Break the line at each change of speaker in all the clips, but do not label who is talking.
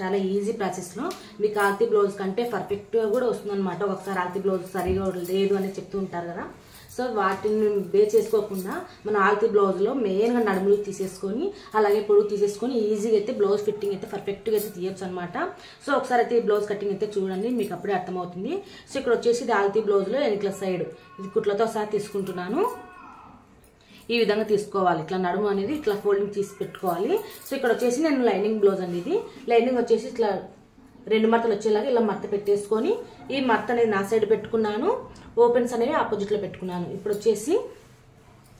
చాలా ఈజీ ప్రాసెస్లో మీకు ఆల్తీ బ్లౌజ్ కంటే పర్ఫెక్ట్గా కూడా వస్తుందన్నమాట. ఒకసారి ఆల్తీ బ్లౌజ్ సరిగా లేదు అని చెప్తూ ఉంటారు కదా. సో వాటిని బేస్ చేసుకోకుండా మన ఆల్తీ బ్లౌజ్లో మెయిన్గా నడుములు తీసేసుకొని అలాగే పొడుగు తీసేసుకొని ఈజీగా అయితే బ్లౌజ్ ఫిట్టింగ్ అయితే పర్ఫెక్ట్గా అయితే తీయచ్చు అనమాట. సో ఒకసారి అయితే ఈ బ్లౌజ్ కటింగ్ అయితే చూడండి, మీకు అప్పుడే అర్థమవుతుంది. సో ఇక్కడ వచ్చేసి ఇది ఆల్తీ బ్లౌజ్లో వెనకల సైడ్ ఇది కుట్లతో సహా తీసుకుంటున్నాను. ఈ విధంగా తీసుకోవాలి. ఇట్లా నడుము అనేది ఇట్లా ఫోల్డింగ్ తీసి పెట్టుకోవాలి. సో ఇక్కడ వచ్చేసి నేను లైనింగ్ బ్లౌజ్ అండి. ఇది లైనింగ్ వచ్చేసి ఇట్లా 2 మడతలు వచ్చేలాగా ఇలా మడత పెట్టేసుకొని ఈ మడత అనేది నా సైడ్ పెట్టుకున్నాను, ఓపెన్స్ అనేవి ఆపోజిట్లో పెట్టుకున్నాను. ఇప్పుడు వచ్చేసి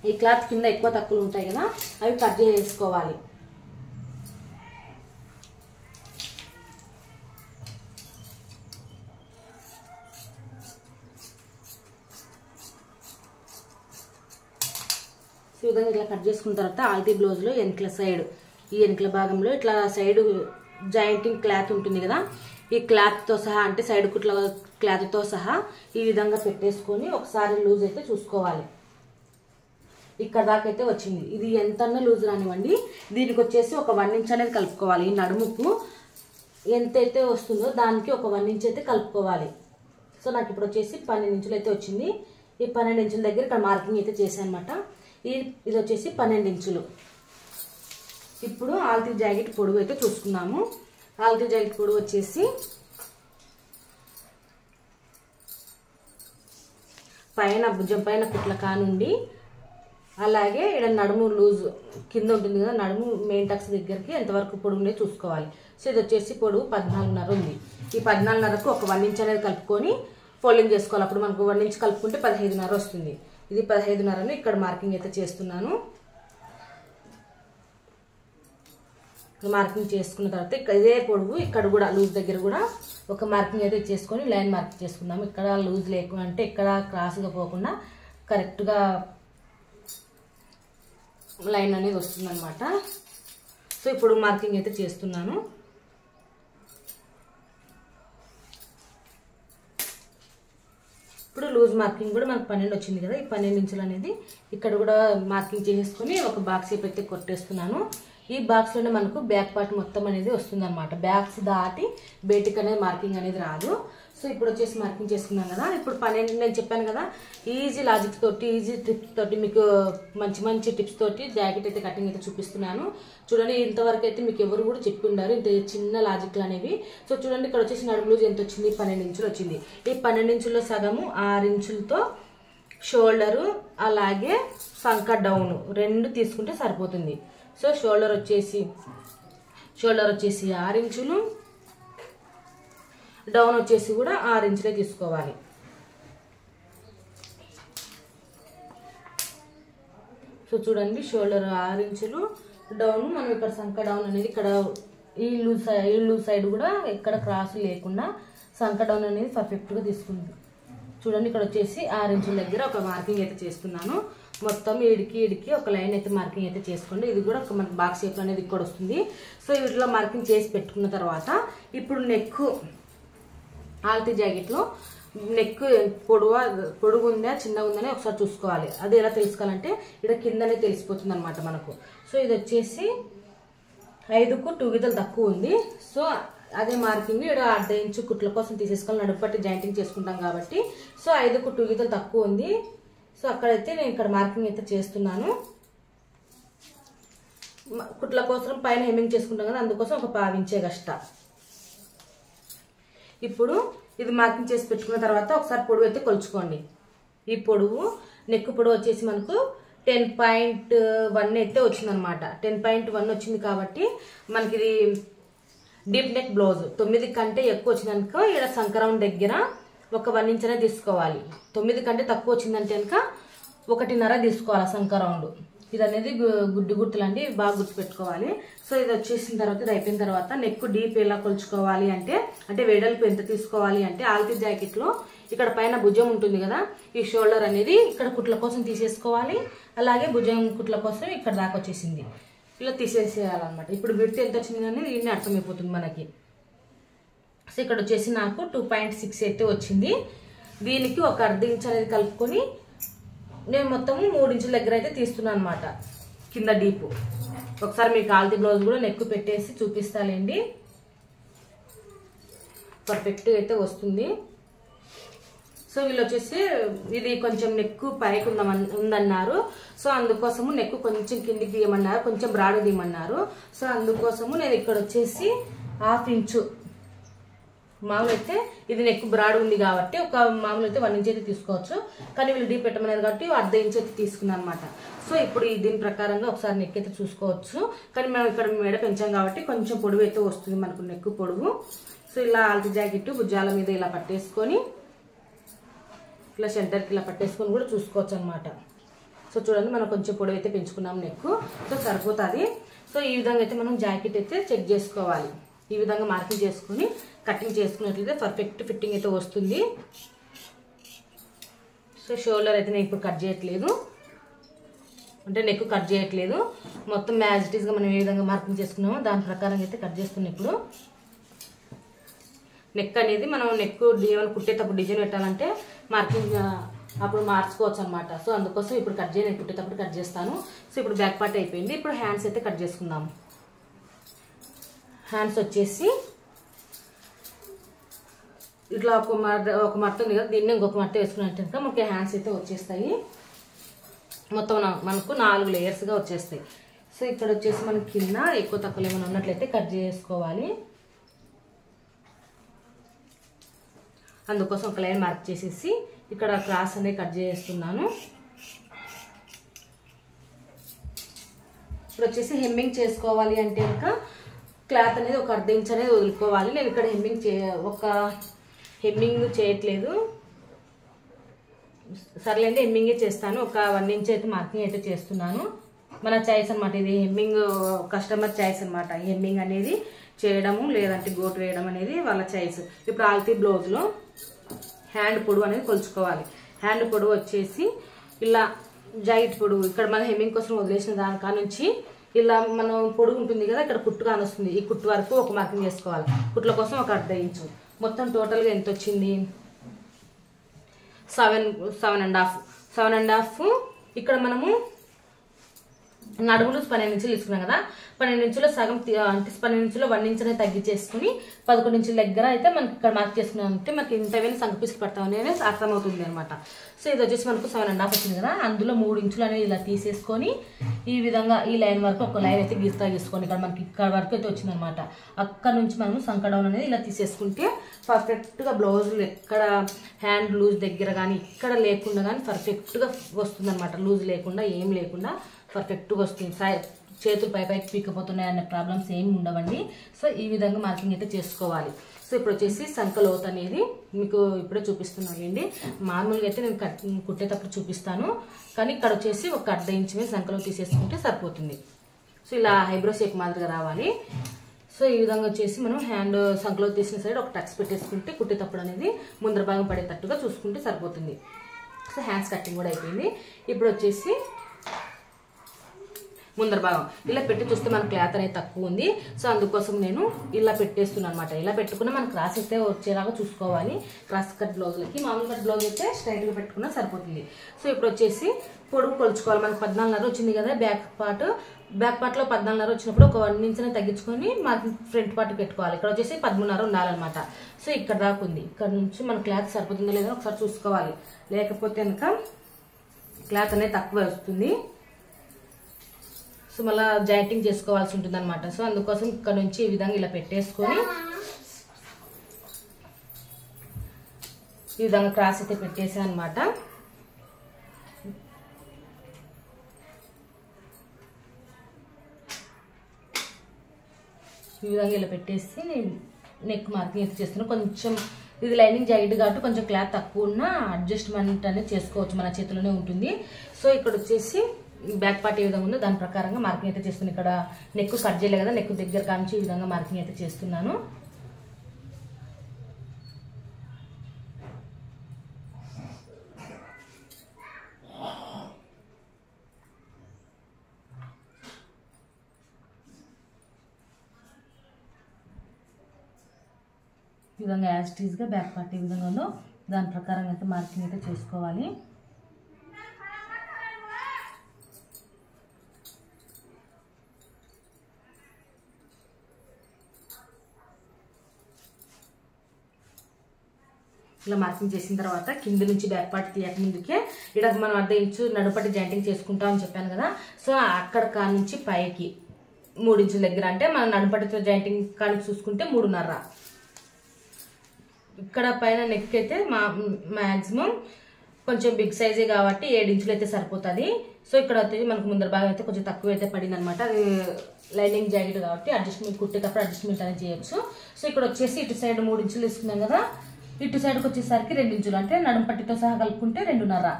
ఈ క్లాత్ కింద ఎక్కువ తక్కువలు ఉంటాయి కదా, అవి కట్ చేసుకోవాలి. ఈ విధంగా ఇట్లా కట్ చేసుకున్న తర్వాత ఆల్తీ బ్లౌజ్లో వెనకల సైడ్ ఈ వెనకల భాగంలో ఇట్లా సైడ్ జాయింటింగ్ క్లాత్ ఉంటుంది కదా, ఈ క్లాత్తో సహా అంటే సైడ్ కుట్ల క్లాత్తో సహా ఈ విధంగా పెట్టేసుకొని ఒకసారి లూజ్ అయితే చూసుకోవాలి. ఇక్కడ దాకా అయితే వచ్చింది. ఇది ఎంతన్నా లూజ్ రానివ్వండి. దీనికి వచ్చేసి ఒక 1 ఇంచ్ అనేది కలుపుకోవాలి. ఈ నడుముకు ఎంతైతే వస్తుందో దానికి ఒక 1 ఇంచ్ అయితే కలుపుకోవాలి. సో నాకు ఇప్పుడు వచ్చేసి 12 ఇంచులు అయితే వచ్చింది. ఈ 12 ఇంచుల దగ్గర ఇక్కడ మార్కింగ్ అయితే చేశాను అనమాట. ఇది వచ్చేసి 12 ఇంచులు. ఇప్పుడు ఆల్తీ జాకెట్ పొడవు అయితే చూసుకున్నాము. ఆల్తీ జాకెట్ పొడవు వచ్చేసి పైన భుజం పైన కుట్ల కానుండి అలాగే ఇక్కడ నడుము లూజ్ కింద ఉంటుంది కదా, నడుము మెయిన్ టక్స్ దగ్గరికి ఎంతవరకు పొడవు ఉండే చూసుకోవాలి. సో ఇది వచ్చేసి పొడవు 14.5 ఉంది. ఈ 14.5కు ఒక 1 ఇంచ్ అనేది కలుపుకొని ఫోల్డింగ్ చేసుకోవాలి. అప్పుడు మనకు 1 ఇంచ్ కలుపుకుంటే 15.5 వస్తుంది. ఇది 15.5 ఇక్కడ మార్కింగ్ అయితే చేస్తున్నాను. మార్కింగ్ చేసుకున్న తర్వాత ఇక్కడ ఇదే పొడవు ఇక్కడ కూడా లూజ్ దగ్గర కూడా ఒక మార్కింగ్ అయితే చేసుకొని లైన్ మార్కింగ్ చేసుకుందాము. ఇక్కడ లూజ్ లేకుండా అంటే ఇక్కడ క్రాస్గా పోకుండా కరెక్ట్గా లైన్ అనేది వస్తుందన్నమాట. సో ఇప్పుడు మార్కింగ్ అయితే చేస్తున్నాను. ఇప్పుడు లూజ్ మార్కింగ్ కూడా మనకు 12 వచ్చింది కదా, ఈ 12 ఇంచులు అనేది ఇక్కడ కూడా మార్కింగ్ చేసేసుకొని ఒక బాక్స్ షేప్ అయితే కొట్టేస్తున్నాను. ఈ బాక్స్లోనే మనకు బ్యాక్ పార్ట్ మొత్తం అనేది వస్తుంది అనమాట. బ్యాక్స్ దాటి బయటికి అనేది మార్కింగ్ అనేది రాదు. సో ఇప్పుడు వచ్చేసి మార్కింగ్ చేసుకున్నాం కదా. ఇప్పుడు 12 నేను చెప్పాను కదా, ఈజీ లాజిక్ తోటి ఈజీ టిప్స్ తోటి మీకు మంచి మంచి టిప్స్ తోటి జాకెట్ అయితే కటింగ్ అయితే చూపిస్తున్నాను. చూడండి, ఇంతవరకు అయితే మీకు ఎవరు కూడా చెప్పి ఉండారు ఇంత చిన్న లాజిక్లు అనేవి. సో చూడండి, ఇక్కడ వచ్చేసి నడుము లూజ్ ఎంత వచ్చింది, 12 ఇంచులు వచ్చింది. ఈ 12 ఇంచుల్లో సగము 6 ఇంచులతో షోల్డరు అలాగే సంక డౌన్ 2 తీసుకుంటే సరిపోతుంది. సో షోల్డర్ వచ్చేసి 6 ఇంచులు, డౌన్ వచ్చేసి కూడా 6 ఇంచులే తీసుకోవాలి. సో చూడండి, షోల్డర్ 6 ఇంచులు, డౌన్ మనం ఇక్కడ సంక డౌన్ అనేది ఇక్కడ ఈ లూజ్ సైడ్ కూడా ఎక్కడ క్రాస్ లేకుండా సంక డౌన్ అనేది పర్ఫెక్ట్గా తీసుకుంది. చూడండి, ఇక్కడ వచ్చేసి 6 ఇంచుల దగ్గర ఒక మార్కింగ్ అయితే చేస్తున్నాను. మొత్తం ఇడికి ఒక లైన్ అయితే మార్కింగ్ అయితే చేసుకోండి. ఇది కూడా ఒక మనకి బాక్స్ షేప్ అనేది ఇక్కడ వస్తుంది. సో వీటిలో మార్కింగ్ చేసి పెట్టుకున్న తర్వాత ఇప్పుడు నెక్ ఆల్తీ జాకెట్లో నెక్ పొడుగు ఉందా చిన్నగా ఉందని ఒకసారి చూసుకోవాలి. అది ఎలా తెలుసుకోవాలంటే ఇక్కడ కిందనే తెలిసిపోతుంది అనమాట మనకు. సో ఇది వచ్చేసి 5కు 2 గీతలు తక్కువ ఉంది. సో అదే మార్కింగ్ ఇక్కడ 1/2 ఇంచు కుట్ల కోసం తీసేసుకోవాలి. నడుపట్టి జాయింటింగ్ చేసుకుంటాం కాబట్టి. సో 5కు 2 గీతలు తక్కువ ఉంది. సో అక్కడైతే నేను ఇక్కడ మార్కింగ్ అయితే చేస్తున్నాను. కుట్ల కోసం పైన హెమ్మింగ్ చేసుకుంటాం కదా, అందుకోసం ఒక 1/2 ఇంచే గస్ట. ఇప్పుడు ఇది మార్కింగ్ చేసి పెట్టుకున్న తర్వాత ఒకసారి పొడవు అయితే కొలుచుకోండి. ఈ పొడవు నెక్ పొడవు వచ్చేసి మనకు 10.1 అయితే వచ్చిందనమాట. 10.1 వచ్చింది కాబట్టి మనకి ఇది డీప్ నెక్ బ్లౌజ్. 9 కంటే ఎక్కువ వచ్చిందనుకో ఇక్కడ సంక్రౌండ్ దగ్గర ఒక 1 ఇంచ్ అనేది తీసుకోవాలి. 9 కంటే తక్కువ వచ్చిందంటే కనుక 1.5 తీసుకోవాలి సంక్రౌండ్. ఇది అనేది గుడ్డి గుర్తులండి, బాగా గుర్తుపెట్టుకోవాలి. సో ఇది వచ్చేసిన తర్వాత ఇది అయిపోయిన తర్వాత నెక్ డీప్ ఎలా కొలుచుకోవాలి అంటే వెడల్పు ఎంత తీసుకోవాలి అంటే ఆల్తీ జాకెట్లో ఇక్కడ పైన భుజం ఉంటుంది కదా, ఈ షోల్డర్ అనేది ఇక్కడ కుట్ల కోసం తీసేసుకోవాలి. అలాగే భుజం కుట్ల కోసం ఇక్కడ దాకా వచ్చేసింది, ఇలా తీసేసేయాలన్నమాట. ఇప్పుడు విడ్త్ ఎంత వచ్చింది అనేది దీన్ని అర్థమైపోతుంది మనకి. సో ఇక్కడ వచ్చేసి నాకు 2.6 అయితే వచ్చింది. దీనికి ఒక 1/2 ఇంచ్ అనేది కలుపుకొని నేను మొత్తము 3 ఇంచుల దగ్గర అయితే తీస్తున్నాను అనమాట కింద డీపు. ఒకసారి మీకు ఆల్తీ బ్లౌజ్ కూడా నెక్ పెట్టేసి చూపిస్తాలేండి. పర్ఫెక్ట్గా అయితే వస్తుంది. సో వీళ్ళు వచ్చేసి ఇది కొంచెం నెక్ పైకి ఉందన్నారు. సో అందుకోసము నెక్ కొంచెం కిందికి తీయమన్నారు, కొంచెం బ్రాడ్ తీయమన్నారు. సో అందుకోసము నేను ఇక్కడ వచ్చేసి 1/2 ఇంచు మామూలు అయితే ఇది నెక్ బ్రాడ్ ఉంది కాబట్టి ఒక మామూలు అయితే 1 ఇంచ్ అయితే తీసుకోవచ్చు. కానీ వీళ్ళు డీప్ పెట్టమన్నారు కాబట్టి 1/2 ఇంచ్ అయితే తీసుకున్నాను అనమాట. సో ఇప్పుడు దీని ప్రకారంగా ఒకసారి నెక్ అయితే చూసుకోవచ్చు. కానీ మనం ఇక్కడ మెడ పెంచాం కాబట్టి కొంచెం పొడవు అయితే వస్తుంది మనకు నెక్ పొడవు. సో ఇలా ఆల్తి జాకెట్ భుజాల మీద ఇలా పట్టేసుకొని ఇలా సెంటర్కి ఇలా పట్టేసుకొని కూడా చూసుకోవచ్చు అనమాట. సో చూడండి మనం కొంచెం పొడవు అయితే పెంచుకున్నాం నెక్. సో సరిపోతుంది. సో ఈ విధంగా అయితే మనం జాకెట్ అయితే చెక్ చేసుకోవాలి. ఈ విధంగా మార్కింగ్ చేసుకుని కటింగ్ చేసుకున్నట్లయితే పర్ఫెక్ట్ ఫిట్టింగ్ అయితే వస్తుంది. సో షోల్డర్ అయితే నేను ఇప్పుడు కట్ చేయట్లేదు, అంటే నెక్ కట్ చేయట్లేదు. మొత్తం యాజ్ ఇట్ ఈస్గా మనం ఏ విధంగా మార్కింగ్ చేసుకున్నామో దాని ప్రకారం అయితే కట్ చేస్తున్నాం. ఇప్పుడు నెక్ అనేది మనం నెక్ ఏమైనా కుట్టేటప్పుడు డిజైన్ పెట్టాలంటే మార్కింగ్ అప్పుడు మార్చుకోవచ్చు అనమాట. సో అందుకోసం ఇప్పుడు కట్ చేయను, కుట్టేటప్పుడు కట్ చేస్తాను. సో ఇప్పుడు బ్యాక్ పార్ట్ అయిపోయింది. ఇప్పుడు హ్యాండ్స్ అయితే కట్ చేసుకుందాం. హ్యాండ్స్ వచ్చేసి ఇట్లా ఒక మడత ఉంది కదా, దీన్ని ఇంకొక మడత వేసుకున్నట్టు మనకి హ్యాండ్స్ అయితే వచ్చేస్తాయి. మొత్తం మనకు 4 లేయర్స్గా వచ్చేస్తాయి. సో ఇక్కడ వచ్చేసి మనకి కింద ఎక్కువ తక్కువ ఏమైనా ఉన్నట్లయితే కట్ చేసుకోవాలి. అందుకోసం ఒక లైన్ మార్క్ చేసేసి ఇక్కడ క్రాస్ అనేది కట్ చేస్తున్నాను. ఇప్పుడు వచ్చేసి హెమ్మింగ్ చేసుకోవాలి అంటే ఇంకా క్లాత్ అనేది ఒక 1/2 ఇంచ్ అనేది వదులుకోవాలి. నేను ఇక్కడ హెమ్మింగ్ చేయట్లేదు, సర్లేండి హెమ్మింగే చేస్తాను. ఒక 1 ఇంచ్ అయితే మార్కింగ్ అయితే చేస్తున్నాను. మన చాయిస్ అనమాట, ఇది హెమ్మింగ్ కస్టమర్ చాయిస్ అనమాట. హెమ్మింగ్ అనేది చేయడము లేదంటే గోటు వేయడం అనేది వాళ్ళ చాయిస్. ఇప్పుడు ఆల్తీ బ్లౌజ్లో హ్యాండ్ పొడవు అనేది కొలుచుకోవాలి. హ్యాండ్ పొడవు వచ్చేసి ఇలా జాకెట్ పొడవు ఇక్కడ మనం హెమ్మింగ్ కోసం వదిలేసిన దానికా నుంచి ఇలా మనం పొడుగు ఉంటుంది కదా, ఇక్కడ కుట్టు కానొస్తుంది. ఈ కుట్టు వరకు ఒక మార్కింగ్ చేసుకోవాలి. కుట్ల కోసం ఒక 1/2 ఇంచు. మొత్తం టోటల్గా ఎంత వచ్చింది? 7.5. ఇక్కడ మనము నడుములు 12 ఇంచులు తీసుకున్నాం కదా, 12 ఇంచులో సగం అంటే 12 ఇంచులో 1 ఇంచ్ అనేది తగ్గించేసుకుని 11 ఇంచుల దగ్గర అయితే మనకి ఇక్కడ మార్క్ చేసుకున్నాం అంటే మనకి ఇంత వేలు సంఖ పీసులు పడతామని అనేది అర్థమవుతుంది అనమాట. సో ఇది వచ్చేసి మనకు 7.5 వచ్చింది కదా, అందులో 3 ఇంచులు అనేది ఇలా తీసేసుకొని ఈ విధంగా ఈ లైన్ వరకు ఒక లైన్ అయితే గీసుకోండి. ఇక్కడ మనకి ఇక్కడ వరకు అయితే వచ్చింది అనమాట. అక్కడ నుంచి మనం సంఖ డౌన్ అనేది ఇలా తీసేసుకుంటే పర్ఫెక్ట్గా బ్లౌజులు ఎక్కడ హ్యాండ్ లూజ్ దగ్గర కానీ ఇక్కడ లేకుండా కానీ పర్ఫెక్ట్గా వస్తుంది అనమాట. లూజ్ లేకుండా ఏం లేకుండా పర్ఫెక్ట్గా వస్తుంది. చేతులు పైకి పీకపోతున్నాయి అనే ప్రాబ్లమ్స్ ఏమి ఉండవండి. సో ఈ విధంగా మార్కింగ్ అయితే చేసుకోవాలి. సో ఇప్పుడు వచ్చేసి సంఖ లోతు అనేది మీకు ఇప్పుడే చూపిస్తున్నాను అండి. మామూలుగా అయితే నేను కుట్టేటప్పుడు చూపిస్తాను, కానీ ఇక్కడ వచ్చేసి ఒక 1/2 ఇంచ్ మీద సంఖలో తీసేసుకుంటే సరిపోతుంది. సో ఇలా ఐబ్రో షేప్ మాదిరిగా రావాలి. సో ఈ విధంగా వచ్చేసి మనం హ్యాండ్ సంఖలో తీసిన సైడ్ ఒక టక్స్ పెట్టేసుకుంటే కుట్టేటప్పుడు అనేది ముందర భాగం పడేటట్టుగా చూసుకుంటే సరిపోతుంది. సో హ్యాండ్స్ కటింగ్ కూడా అయిపోయింది. ఇప్పుడు వచ్చేసి ముందర భాగం ఇలా పెట్టి చూస్తే మన క్లాత్ అనేది తక్కువ ఉంది. సో అందుకోసం నేను ఇలా పెట్టేస్తున్నాను అనమాట. ఇలా పెట్టుకున్నా మనకు క్రాస్ అయితే వచ్చేలాగా చూసుకోవాలి. క్రాస్ కట్ బ్లౌజ్లకి మామూలు కట్ బ్లౌజ్ అయితే స్ట్రైట్గా పెట్టుకున్నా సరిపోతుంది. సో ఇప్పుడు వచ్చేసి పొడుగు కొలుచుకోవాలి. మనకు 14.5 వచ్చింది కదా బ్యాక్ పార్ట్లో 14.5 వచ్చినప్పుడు ఒక 1 ఇంచ్ తగ్గించుకొని మనకి ఫ్రంట్ పార్ట్ పెట్టుకోవాలి. ఇక్కడ వచ్చేసి 13.5 ఉండాలన్నమాట. సో ఇక్కడ దాకా ఉంది. ఇక్కడ నుంచి మన క్లాత్ సరిపోతుందో లేదో ఒకసారి చూసుకోవాలి. లేకపోతే కనుక క్లాత్ అనేది తక్కువ వస్తుంది. సో మళ్ళీ జాయింటింగ్ చేసుకోవాల్సి ఉంటుంది అనమాట. సో అందుకోసం ఇక్కడ నుంచి ఈ విధంగా ఇలా పెట్టేసుకొని ఈ విధంగా క్రాస్ అయితే పెట్టేసా అనమాట. ఈ విధంగా ఇలా పెట్టేసి నెక్ మార్కింగ్ అయితే చేస్తున్నాను. కొంచెం ఇది లైనింగ్ జాకెట్ కాబట్టి కొంచెం క్లాత్ తక్కువ ఉన్న అడ్జస్ట్మెంట్ అనేది చేసుకోవచ్చు, మన చేతిలోనే ఉంటుంది. సో ఇక్కడ వచ్చేసి బ్యాక్ పార్ట్ ఏ విధంగా ఉందో దాని ప్రకారంగా మార్కింగ్ అయితే చేస్తున్నాను. ఇక్కడ నెక్ కట్ చేయలేదు కదా, నెక్ దగ్గర కాంచి ఈ విధంగా మార్కింగ్ అయితే చేస్తున్నాను. ఈ విధంగా యాజ్ ఇట్ ఈస్గా బ్యాక్ పార్ట్ ఏ విధంగా ఉందో దాని ప్రకారంగా అయితే మార్కింగ్ అయితే చేసుకోవాలి. ఇలా మార్కింగ్ చేసిన తర్వాత కింద నుంచి బ్యాక్ పార్ట్ తీయక ముందుకే ఇక్కడ మనం 1/2 ఇంచు నడుపట్టి జాయింటింగ్ చేసుకుంటామని చెప్పాను కదా. సో అక్కడ కానుంచి పైకి 3 ఇంచుల దగ్గర, అంటే మనం నడుపట్టితో జాయింటింగ్ కానీ చూసుకుంటే 3.5. ఇక్కడ పైన నెక్ అయితే మ్యాక్సిమం కొంచెం బిగ్ సైజే కాబట్టి 7 ఇంచులు అయితే సరిపోతుంది. సో ఇక్కడ వచ్చేసి మనకు ముందర భాగం అయితే కొంచెం తక్కువ అయితే పడింది అనమాట. అది లైనింగ్ జాకెట్ కాబట్టి అడ్జస్ట్మెంట్ కుట్టేటప్పుడు అడ్జస్ట్మెంట్ అనేది చేయొచ్చు. సో ఇక్కడ వచ్చేసి ఇటు సైడ్ 3 ఇంచులు తీసుకున్నాం కదా, ఇటు సైడ్కి వచ్చేసరికి 2 ఇంచులు, అంటే నడుము పట్టితో సహా కలుపుకుంటే 2.5.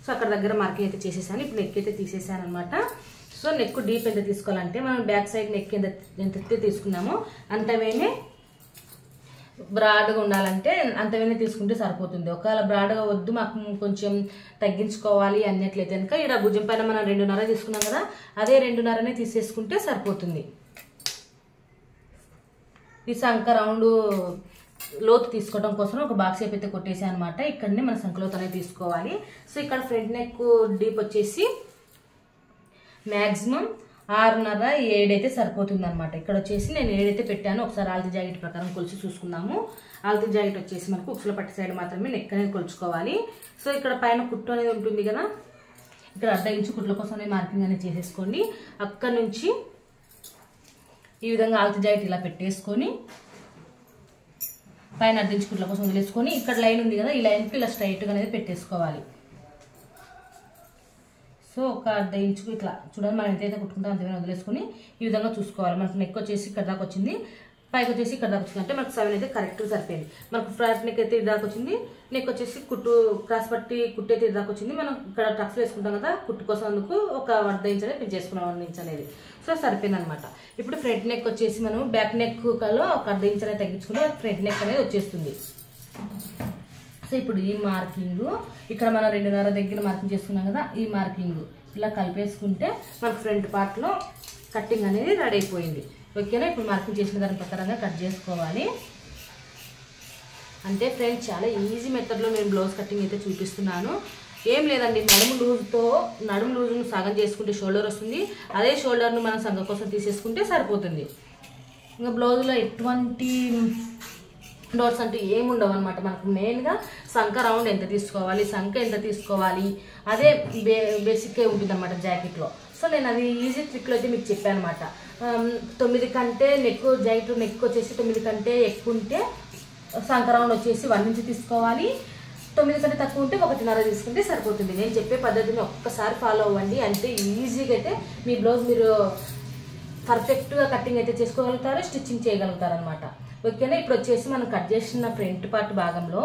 సో అక్కడ దగ్గర మార్కింగ్ అయితే చేసేసాను. ఇప్పుడు నెక్ అయితే తీసేసాను అనమాట. సో నెక్ డీప్ ఎంత తీసుకోవాలంటే మనం బ్యాక్ సైడ్ నెక్ ఎంత తీసుకున్నామో అంతవేనే బ్రాడ్గా ఉండాలంటే అంతవేనే తీసుకుంటే సరిపోతుంది. ఒకవేళ బ్రాడ్గా వద్దు మాకు కొంచెం తగ్గించుకోవాలి అన్నట్లయితే కనుక ఇక్కడ భుజం పైన మనం 2.5 తీసుకున్నాం కదా, అదే 2.5నే తీసేసుకుంటే సరిపోతుంది. ఈ సంక రౌండ్ లోతు తీసుకోవడం కోసం ఒక బాక్స్ షేప్ అయితే కొట్టేసాను అనమాట. ఇక్కడనే మన సంకలోతు అనేది తీసుకోవాలి. సో ఇక్కడ ఫ్రంట్ నెక్ డీప్ వచ్చేసి మ్యాక్సిమం 6.5 7 అయితే సరిపోతుంది అనమాట. ఇక్కడ వచ్చేసి నేను 7 అయితే పెట్టాను. ఒకసారి ఆల్తీ జాకెట్ ప్రకారం కొలిచి చూసుకుందాము. ఆల్తీ జాకెట్ వచ్చేసి మనకు ఉక్సుల పట్టి సైడ్ మాత్రమే నెక్ అనేది కొలుచుకోవాలి. సో ఇక్కడ పైన కుట్టు అనేది ఉంటుంది కదా, ఇక్కడ 1/2 ఇంచు కుట్ల కోసం మార్కింగ్ అనేది చేసేసుకోండి. అక్కడ నుంచి ఈ విధంగా ఆల్తీ జాకెట్ ఇలా పెట్టేసుకొని పైన 1/2 ఇంచు కుట్ల కోసం వదిలేసుకొని ఇక్కడ లైన్ ఉంది కదా, ఈ లైన్కి ఇలా స్ట్రైట్గా అనేది పెట్టేసుకోవాలి. సో ఒక 1/2 ఇంచుకు ఇట్లా చూడండి, మనం ఎంతైతే కుట్టుకుంటాం అంతేమైనా వదిలేసుకొని ఈ విధంగా చూసుకోవాలి. మనకు నెక్ వచ్చేసి ఇక్కడ దాకా వచ్చింది, పైకి వచ్చేసి ఇక్కడ దాకా వచ్చింది, అంటే మనకు 7 అయితే కరెక్ట్గా సరిపోయింది. మనకు ఫ్రంట్ నెక్ అయితే ఇది దాకా వచ్చింది, నెక్ వచ్చేసి కుట్టు క్రాస్ పట్టి కుట్టు అయితే ఇది దాకా వచ్చింది. మనం ఇక్కడ టక్స్ వేసుకుంటాం కదా, కుట్టు కోసం అందుకు ఒక 1/2 ఇంచ్ అనేది చేసుకున్నాం, 1 ఇంచ్ అనేది. సో సరిపోయింది అనమాట. ఇప్పుడు ఫ్రంట్ నెక్ వచ్చేసి మనం బ్యాక్ నెక్ కల్లో ఒక 1/2 ఇంచ్ అనేది తగ్గించుకుంటే ఫ్రంట్ నెక్ అనేది వచ్చేస్తుంది. సో ఇప్పుడు ఈ మార్కింగ్ ఇక్కడ మనం 2.5 దగ్గర మార్కింగ్ చేసుకున్నాం కదా, ఈ మార్కింగ్ ఇలా కలిపేసుకుంటే మనకు ఫ్రంట్ పార్ట్లో కట్టింగ్ అనేది రెడీ అయిపోయింది. ఓకేనా, ఇప్పుడు మార్కింగ్ చేసిన దాని ప్రకారంగా కట్ చేసుకోవాలి. అంటే ఫ్రెండ్స్ చాలా ఈజీ మెథడ్లో నేను బ్లౌజ్ కటింగ్ అయితే చూపిస్తున్నాను. ఏం లేదండి, నడుము లూజును సగం చేసుకుంటే షోల్డర్ వస్తుంది, అదే షోల్డర్ను మనం సంగ కోసం తీసేసుకుంటే సరిపోతుంది. ఇంకా బ్లౌజ్లో ఎటువంటి డోర్స్ అంటూ ఏముండవు అనమాట. మనకు మెయిన్గా సంక రౌండ్ ఎంత తీసుకోవాలి, సంక ఎంత తీసుకోవాలి, అదే బేసిక్గా ఉంటుంది అనమాట జాకెట్లో. సో నేను అది ఈజీ ట్రిక్లో అయితే మీకు చెప్పాను అనమాట. 9 కంటే జాకెట్ నెక్ వచ్చేసి 9 కంటే ఎక్కువ ఉంటే సంక రౌండ్ వచ్చేసి 1 ఇంచ్ తీసుకోవాలి, 9 కంటే తక్కువ ఉంటే 1.5 తీసుకుంటే సరిపోతుంది. నేను చెప్పే పద్ధతిని ఒక్కసారి ఫాలో అవ్వండి, అంటే ఈజీగా అయితే మీ బ్లౌజ్ మీరు పర్ఫెక్ట్గా కటింగ్ అయితే చేసుకోగలుగుతారు, స్టిచ్చింగ్ చేయగలుగుతారు అనమాట. ఓకేనా, ఇప్పుడు వచ్చేసి మనం కట్ చేసిన ఫ్రంట్ పార్ట్ భాగంలో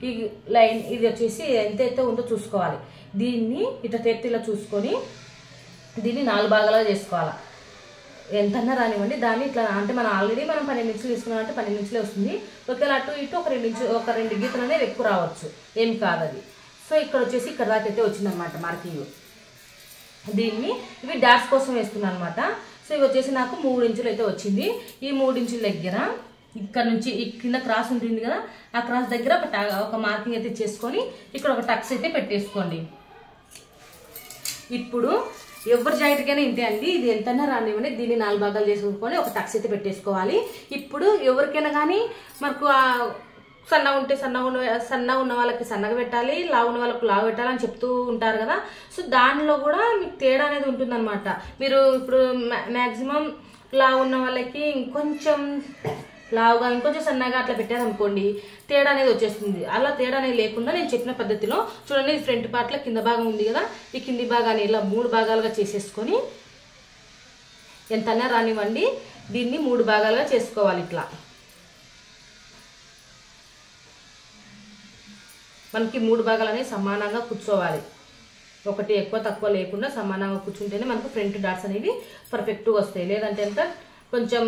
ఈ లైన్ ఇది వచ్చేసి ఎంతైతే ఉందో చూసుకోవాలి. దీన్ని ఇట్లా ఇలా చూసుకొని దీన్ని 4 భాగాలుగా చేసుకోవాలి. ఎంతన్నా రానివ్వండి, దాన్ని ఇట్లా అంటే మనం ఆల్రెడీ 12 ఇంచులు తీసుకున్నామంటే 12 ఇంచులే వస్తుంది. ఒకవేళ అటు ఇటు ఒక 2 గీతలు అనేది ఎక్కువ రావచ్చు, ఏం కాదు అది. సో ఇక్కడ వచ్చేసి ఇక్కడ దాకా అయితే వచ్చిందనమాట మార్కింగ్. దీన్ని ఇవి డాట్స్ కోసం వేస్తున్నాను అనమాట. సో ఇవి వచ్చేసి నాకు 3 ఇంచులు అయితే వచ్చింది. ఈ 3 ఇంచుల దగ్గర ఇక్కడ నుంచి ఈ కింద క్రాస్ ఉంటుంది కదా, ఆ క్రాస్ దగ్గర ఒక మార్కింగ్ అయితే చేసుకొని ఇక్కడ ఒక టక్స్ అయితే పెట్టేసుకోండి. ఇప్పుడు ఎవరి జాకెట్కైనా ఇంతే అండి, ఇది ఎంతైనా రానివ్వండి, దీన్ని 4 భాగాలు చేసుకొని ఒక టక్స్ అయితే పెట్టేసుకోవాలి. ఇప్పుడు ఎవరికైనా కానీ మనకు సన్నగా ఉంటే సన్నగా ఉన్న వాళ్ళకి సన్నగా పెట్టాలి, లావు ఉన్న వాళ్ళకి లావు పెట్టాలని చెప్తూ ఉంటారు కదా. సో దానిలో కూడా మీకు తేడా అనేది ఉంటుంది అనమాట. మీరు ఇప్పుడు మ్యాక్సిమం లావు ఉన్న వాళ్ళకి ఇంకొంచెం లావుగా ఇంకొంచెం సన్నగా అట్లా పెట్టారనుకోండి, తేడా అనేది వచ్చేస్తుంది. అలా తేడా అనేది లేకుండా నేను చెప్పిన పద్ధతిలో చూడండి, ఫ్రంట్ పార్ట్లో కింద భాగం ఉంది కదా, ఈ కింది భాగాన్ని ఇలా 3 భాగాలుగా చేసేసుకొని ఎంతైనా రానివ్వండి, దీన్ని 3 భాగాలుగా చేసుకోవాలి. ఇట్లా మనకి 3 భాగాలు అనేవి సమానంగా కూర్చోవాలి, ఒకటి ఎక్కువ తక్కువ లేకుండా సమానంగా కూర్చుంటేనే మనకు ఫ్రంట్ డాట్స్ అనేవి పర్ఫెక్ట్గా వస్తాయి. లేదంటే అంతా కొంచెం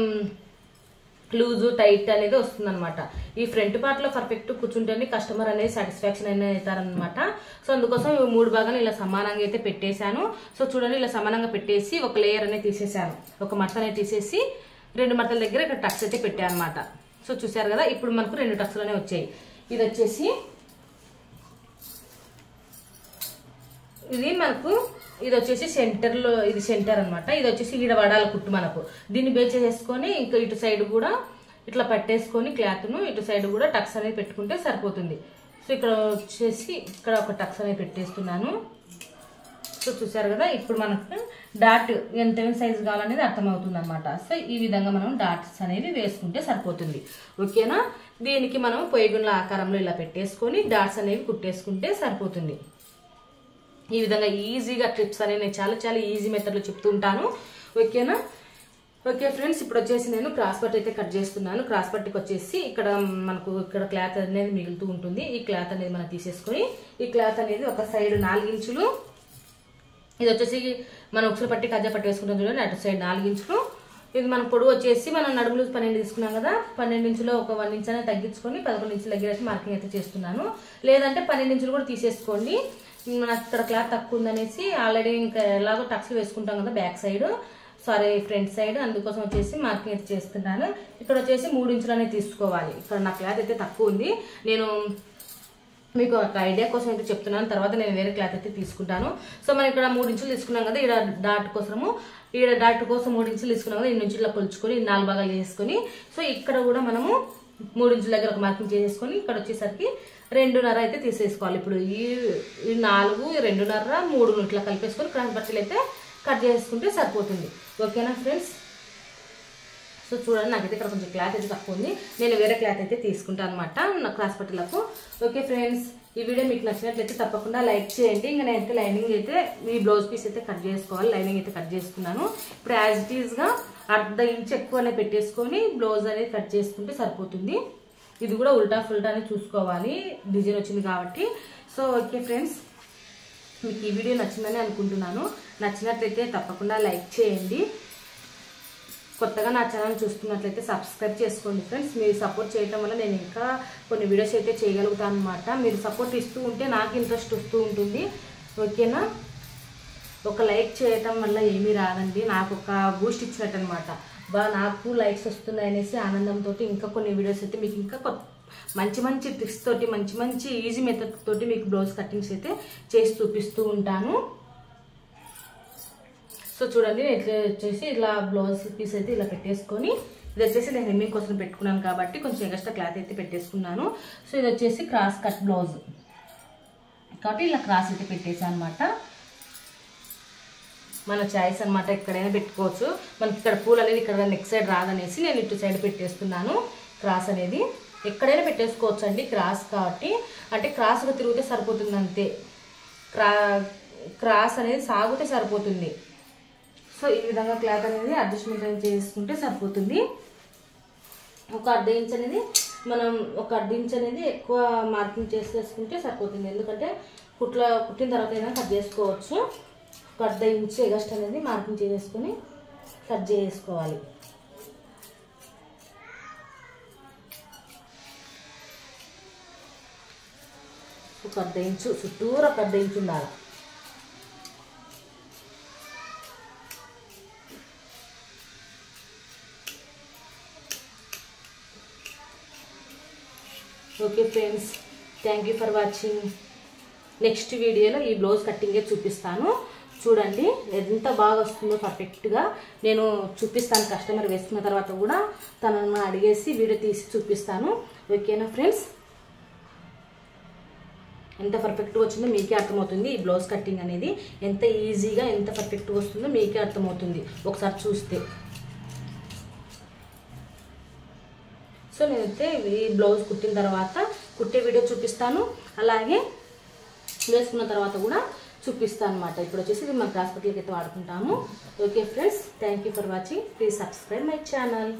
లూజు టైట్ అనేది వస్తుంది అనమాట. ఈ ఫ్రంట్ పార్ట్లో పర్ఫెక్ట్ కూర్చుంటేనే కస్టమర్ అనేది సాటిస్ఫాక్షన్ అనేది అవుతారనమాట. సో అందుకోసం ఈ 3 భాగాలు ఇలా సమానంగా అయితే పెట్టేశాను. సో చూడండి, ఇలా సమానంగా పెట్టేసి ఒక లేయర్ అనేది తీసేసాను, ఒక మడత అనేది తీసేసి 2 మడతల దగ్గర ఇక్కడ టక్స్ అయితే పెట్టాను అనమాట. సో చూసారు కదా, ఇప్పుడు మనకు 2 టక్స్లోనే వచ్చాయి. ఇది వచ్చేసి ఇది వచ్చేసి సెంటర్లో, ఇది సెంటర్ అనమాట. ఇది వచ్చేసి ఈడ వడాల కుట్టు మనకు. దీన్ని బేస్ చేసుకొని ఇంకా ఇటు సైడ్ కూడా ఇట్లా పట్టేసుకొని క్లాత్ను ఇటు సైడ్ కూడా టక్స్ అనేది పెట్టుకుంటే సరిపోతుంది. సో ఇక్కడ వచ్చేసి ఇక్కడ ఒక టక్స్ అనేది పెట్టేస్తున్నాను. సో చూసారు కదా, ఇప్పుడు మనకు డాట్ ఎంత సైజు కావాలనేది అర్థమవుతుంది అనమాట. సో ఈ విధంగా మనం డాట్స్ అనేవి వేసుకుంటే సరిపోతుంది. ఓకేనా, దీనికి మనం పొయ్యిగుండ్ల ఆకారంలో ఇలా పెట్టేసుకొని డాట్స్ అనేవి కుట్టేసుకుంటే సరిపోతుంది. ఈ విధంగా ఈజీగా ట్రిప్స్ అనేవి నేను చాలా చాలా ఈజీ మెథడ్లో చెప్తూ ఉంటాను. ఓకేనా. ఓకే ఫ్రెండ్స్, ఇప్పుడు వచ్చేసి నేను క్రాస్ పట్టి అయితే కట్ చేస్తున్నాను. క్రాస్ పట్టికి వచ్చేసి ఇక్కడ మనకు ఇక్కడ క్లాత్ అనేది మిగులుతూ ఉంటుంది. ఈ క్లాత్ అనేది మనం తీసేసుకొని ఈ క్లాత్ అనేది ఒక సైడ్ 4 ఇంచులు, ఇది వచ్చేసి మనం ఉక్సుల పట్టి కజ్జా పట్టి వేసుకుంటాం చూడండి, అటు సైడ్ 4 ఇంచులు. ఇది మన పొడవు వచ్చేసి మనం నడుములు 12 తీసుకున్నాం కదా, 12 ఇంచులో ఒక 1 ఇంచ్ అనేది తగ్గించుకొని 11 ఇంచుల దగ్గర అయితే మార్కింగ్ అయితే చేస్తున్నాను. లేదంటే 12 ఇంచులు కూడా తీసేసుకోండి. నాకు ఇక్కడ క్లాత్ తక్కువ ఉందనేసి ఆల్రెడీ ఇంకా ఎలాగో టక్స్లు వేసుకుంటాం కదా back side, sorry front side, అందుకోసం వచ్చేసి మార్కింగ్ అయితే చేస్తున్నాను. ఇక్కడ వచ్చేసి 3 ఇంచులు అనేది తీసుకోవాలి. ఇక్కడ నా క్లాత్ అయితే తక్కువ ఉంది, నేను మీకు ఒక ఐడియా కోసం అయితే చెప్తున్నాను. తర్వాత నేను వేరే క్లాత్ అయితే తీసుకుంటాను. సో మనం ఇక్కడ 3 ఇంచులు తీసుకున్నాం కదా, ఈడ డాట్ కోసము, ఈడ డాట్ కోసం 3 ఇంచులు తీసుకున్నాం కదా, 2 ఇంచుల కొలుచుకొని 4 భాగాలు చేసుకొని, సో ఇక్కడ కూడా మనము 3 ఇంచుల దగ్గర ఒక మార్కింగ్ చేసేసుకొని ఇక్కడ వచ్చేసరికి 2.5 అయితే తీసేసుకోవాలి. ఇప్పుడు ఈ 4, 2.5, 3 ఇట్లా కలిపేసుకొని క్రాస్ పట్టీలు అయితే కట్ చేసుకుంటే సరిపోతుంది. ఓకేనా ఫ్రెండ్స్. సో చూడండి, నాకైతే ఇక్కడ కొంచెం క్లాత్ అయితే తక్కువ ఉంది, నేను వేరే క్లాత్ అయితే తీసుకుంటాను అనమాట నా క్రాస్ పట్టీలకు. ఓకే ఫ్రెండ్స్, ఈ వీడియో మీకు నచ్చినట్లయితే తప్పకుండా లైక్ చేయండి. ఇంకా నేనైతే లైనింగ్ అయితే ఈ బ్లౌజ్ పీస్ అయితే కట్ చేసుకోవాలి, లైనింగ్ అయితే కట్ చేసుకున్నాను. ఇప్పుడు యాజ్ ఇట్ ఈస్గా 1/2 ఇంచ్ ఎక్కువనే పెట్టేసుకొని బ్లౌజ్ అనేది కట్ చేసుకుంటే సరిపోతుంది. ఇది కూడా ఉల్టా ఫుల్టా అని చూసుకోవాలి, డిజైన్ వచ్చింది కాబట్టి. సో ఓకే ఫ్రెండ్స్, మీకు ఈ వీడియో నచ్చిందని అనుకుంటున్నాను. నచ్చినట్లయితే తప్పకుండా లైక్ చేయండి. కొత్తగా నా ఛానల్ చూస్తున్నట్లయితే సబ్స్క్రైబ్ చేసుకోండి ఫ్రెండ్స్. మీరు సపోర్ట్ చేయడం వల్ల నేను ఇంకా కొన్ని వీడియోస్ అయితే చేయగలుగుతాను అనమాట. మీరు సపోర్ట్ ఇస్తూ ఉంటే నాకు ఇంట్రెస్ట్ వస్తూ ఉంటుంది. ఓకేనా. ఒక లైక్ చేయటం వల్ల ఏమీ రాదండి, నాకు ఒక బూస్ట్ ఇచ్చినట్టు అనమాట. నాకు లైక్స్ వస్తున్నాయి అనేసి ఆనందంతో ఇంకా కొన్ని వీడియోస్ అయితే మీకు ఇంకా మంచి మంచి ట్రిక్స్ తోటి మంచి మంచి ఈజీ మెథడ్ తోటి మీకు బ్లౌజ్ కటింగ్స్ అయితే చేసి చూపిస్తూ ఉంటాను. సో చూడండి, ఇట్లా వచ్చేసి ఇలా బ్లౌజ్ పీస్ అయితే ఇలా పెట్టేసుకొని, ఇది వచ్చేసి నేను హెమ్మింగ్ కోసం పెట్టుకున్నాను కాబట్టి కొంచెం ఎక్స్ట్రా క్లాత్ అయితే పెట్టేసుకున్నాను. సో ఇది వచ్చేసి క్రాస్ కట్ బ్లౌజ్ కాబట్టి ఇలా క్రాస్ అయితే పెట్టేసాను అనమాట. మన చాయిస్ అనమాట, ఎక్కడైనా పెట్టుకోవచ్చు. మనకి ఇక్కడ పూలు అనేది ఇక్కడ నెక్ సైడ్ రాదనేసి నేను ఇటు సైడ్ పెట్టేస్తున్నాను. క్రాస్ అనేది ఎక్కడైనా పెట్టేసుకోవచ్చు అండి, క్రాస్ కాబట్టి. అంటే క్రాస్గా తిరిగితే సరిపోతుంది అంతే, క్రాస్ అనేది సాగితే సరిపోతుంది. సో ఈ విధంగా క్లాత్ అనేది అడ్జస్ట్మెంట్ చేసుకుంటే సరిపోతుంది. ఒక 1/2 ఇంచ్ అనేది మనం ఒక 1/2 ఇంచ్ అనేది ఎక్కువ మార్కింగ్ చేసేసుకుంటే సరిపోతుంది. ఎందుకంటే కుట్టిన తర్వాత అయినా కట్ చేసుకోవచ్చు. ఒక 1/2 ఇంచ్ ఎగస్ట్ అనేది మార్కింగ్ చేసేసుకొని కట్ చేసుకోవాలి. ఒక 1/2 ఇంచు చుట్టూరు ఒక 1/2 ఇంచు ఉండాలి. Okay friends, thank you for watching. Next వీడియోలో ఈ బ్లౌజ్ కట్టింగే చూపిస్తాను. చూడండి ఎంత బాగా వస్తుందో పర్ఫెక్ట్గా నేను చూపిస్తాను. కస్టమర్ వేసుకున్న తర్వాత కూడా తనను అడిగేసి వీడియో తీసి చూపిస్తాను. ఓకేనా ఫ్రెండ్స్, ఎంత పర్ఫెక్ట్గా వచ్చిందో మీకే అర్థమవుతుంది. ఈ బ్లౌజ్ కటింగ్ అనేది ఎంత ఈజీగా ఎంత పర్ఫెక్ట్గా వస్తుందో మీకే అర్థమవుతుంది ఒకసారి చూస్తే. సో నేనైతే ఈ బ్లౌజ్ కుట్టిన తర్వాత కుట్టే వీడియో చూపిస్తాను, అలాగే వేసుకున్న తర్వాత కూడా చూపిస్తాను అనమాట. ఇప్పుడు వచ్చేసి ఇది మన క్రాస్ పట్టీలకి అయితే వాడుకుంటాము. Okay friends, thank you for watching. Please subscribe my channel.